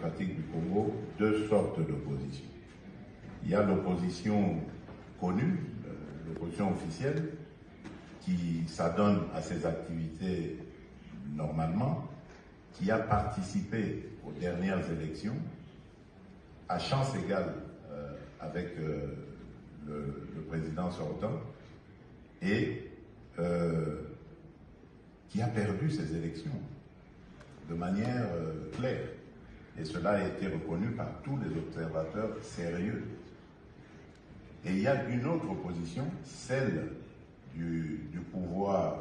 démocratique du Congo deux sortes d'opposition. Il y a l'opposition connue, l'opposition officielle, qui s'adonne à ses activités normalement, qui a participé aux dernières élections à chance égale avec le président sortant et qui a perdu ces élections de manière claire. Et cela a été reconnu par tous les observateurs sérieux. Et il y a une autre opposition, celle du pouvoir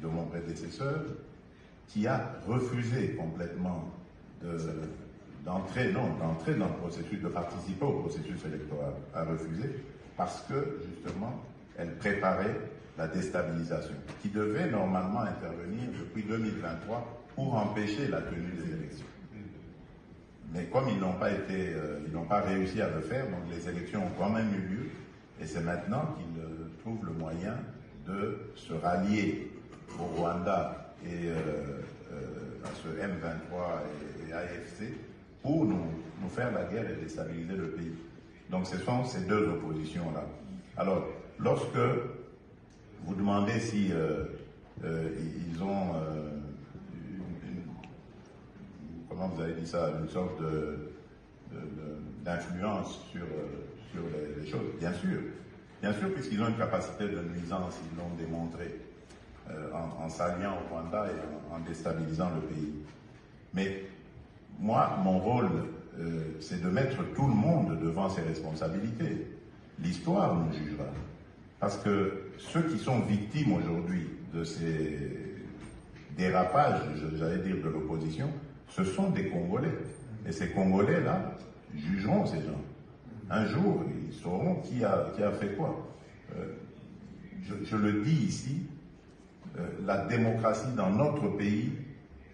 de mon prédécesseur, qui a refusé complètement d'entrer dans le processus, de participer au processus électoral, a refusé parce que, justement, elle préparait la déstabilisation, qui devait normalement intervenir depuis 2023 pour empêcher la tenue des élections. Mais comme ils n'ont pas réussi à le faire, donc les élections ont quand même eu lieu, et c'est maintenant qu'ils trouvent le moyen de se rallier au Rwanda et à ce M23 et AFC pour nous faire la guerre et déstabiliser le pays. Donc ce sont ces deux oppositions-là. Alors, lorsque vous demandez si ils ont, comment vous avez dit ça, une sorte d'influence sur les choses, bien sûr, puisqu'ils ont une capacité de nuisance, ils l'ont démontré en s'alliant au Rwanda et en déstabilisant le pays. Mais moi, mon rôle, c'est de mettre tout le monde devant ses responsabilités. L'histoire nous jugera. Parce que ceux qui sont victimes aujourd'hui de ces dérapages, j'allais dire, de l'opposition, ce sont des Congolais. Et ces Congolais-là jugeront ces gens. Un jour, ils sauront qui a fait quoi. Je le dis ici, la démocratie dans notre pays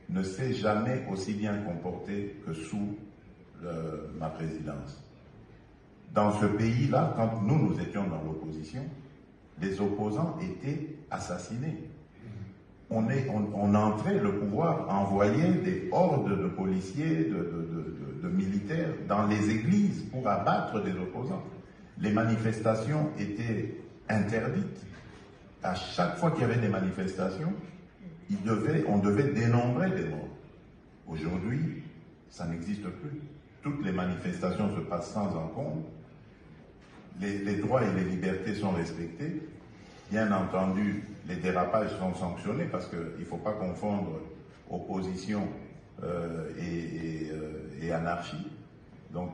ne s'est jamais aussi bien comportée que sous ma présidence. Dans ce pays-là, quand nous étions dans l'opposition, les opposants étaient assassinés. On entrait, le pouvoir envoyait des hordes de policiers, de militaires dans les églises pour abattre des opposants. Les manifestations étaient interdites. À chaque fois qu'il y avait des manifestations, on devait dénombrer des morts. Aujourd'hui, ça n'existe plus. Toutes les manifestations se passent sans encombre. Les droits et les libertés sont respectés. Bien entendu, les dérapages sont sanctionnés parce qu'il ne faut pas confondre opposition et anarchie. Donc,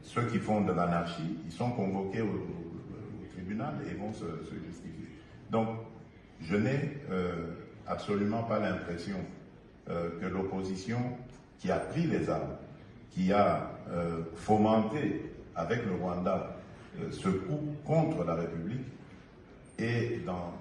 ceux qui font de l'anarchie, ils sont convoqués au tribunal et vont se justifier. Donc, je n'ai absolument pas l'impression que l'opposition qui a pris les armes, qui a fomenté avec le Rwanda ce coup contre la République, et dans